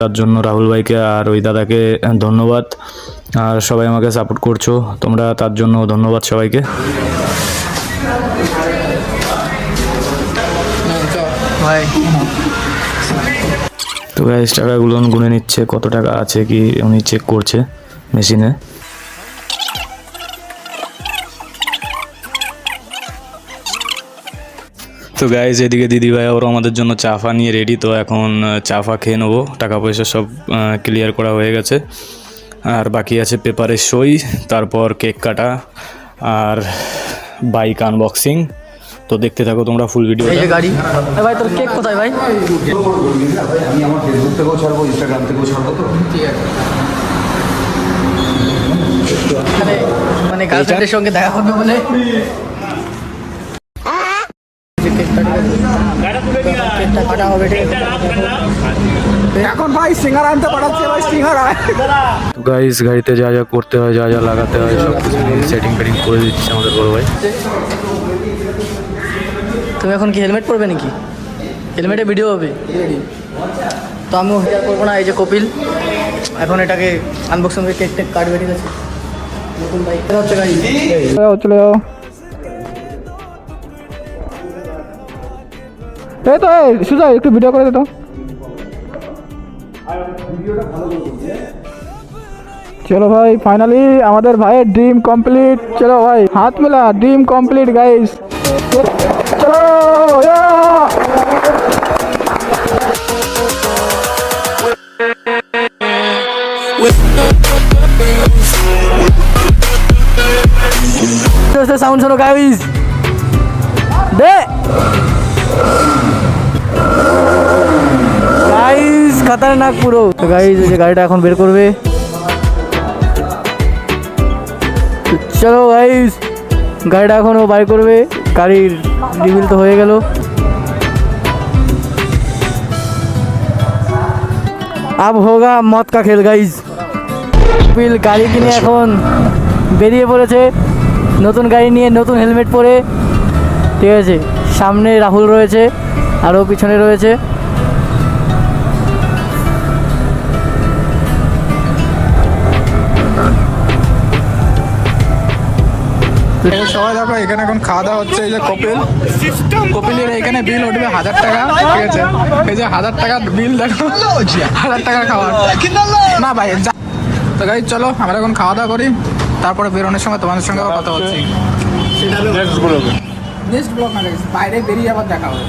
তার জন্য রাহুল ভাইকে আর ওই দাদাকে ধন্যবাদ। আর সবাই আমাকে সাপোর্ট করছো তোমরা, তার জন্য ধন্যবাদ সবাইকে। তো গাইস টাকাগুলো গুনে নিচ্ছে, কত টাকা আছে কি উনি চেক করছে মেশিনে। তো গাইস এদিকে দিদিভাই ওরা আমাদের জন্য চা ফা নিয়ে রেডি। তো এখন চা ফা খেয়ে নেবো, টাকা পয়সা সব ক্লিয়ার করা হয়ে গেছে। আর বাকি আছে পেপারের সই, তারপর কেক কাটা আর বাইক আনবক্সিং। তো দেখতে থাকো তোমরা ফুল ভিডিও। এই যে গাড়ি ভাই, তোর কেক কোথায় ভাই? আমি আমার ফেসবুক থেকেও ছাড়বো, ইনস্টাগ্রাম থেকেও ছাড়বো। তো ঠিক আছে, মানে গার্লফ্রেন্ডের সঙ্গে দেখা করবে বলে কেকটা কাটা হবে। এখন ভাই সিঙ্গার আনতে পাঠাচ্ছে, ভাই সিঙ্গার আয়। তো গাইস গাড়িতে যা যা করতে হয়, যা যা লাগাতে হয় সব কিছু সেটিং ফেটিং করে দিচ্ছে আমাদের বড় ভাই। তুমি এখন কি হেলমেট পরবে নাকি? হেলমেটে ভিডিও হবে তো আমিও হেয়ার করবো না। এই যে কপিল এখন এটাকে আনবক্সিং করে কেক টেক কাটবে, ঠিক আছে? নতুন বাইক হচ্ছে গাড়ি, চলে যাও। এই তো সুজয় একটু ভিডিও করে দে তো। চলো ভাই, ফাইনালি আমাদের ভাইয়ের ড্রিম কমপ্লিট। চলো ভাই হাত মেলা, ড্রিম কমপ্লিট গাইস। চলো সাউন্ড শোনো গাইস, দে গাইস খতরনাক পুরো। তো গাইস এই যে গাড়িটা এখন বের করবে। চলো গাইস গাড়িটা এখন ও বাইর করবে। গাড়ির রিভিল তো হয়ে গেল। আব হোগা মদ কা খেল গাইস। কপিল গাড়ি কিনে এখন বেরিয়ে পড়েছে, নতুন গাড়ি নিয়ে, নতুন হেলমেট পরে, ঠিক আছে? সামনে রাহুল রয়েছে, আরও পিছনে রয়েছে। সবাই দেখো এখানে এখন খাওয়া দাওয়া হচ্ছে। এই যে কপিলের এখানে বিল উঠবে 1000 টাকা, ঠিক আছে? এই যে 1000 টাকার বিল দেখো, 1000 টাকার খাবার না ভাই। তো গাইস চলো আমরা এখন খাওয়া দাওয়া করি, তারপরে বেরোনোর সময় তোমাদের সঙ্গে কথা হচ্ছে। নেক্সট ব্লগ না, বাইরে বেরিয়ে আবার দেখা হবে।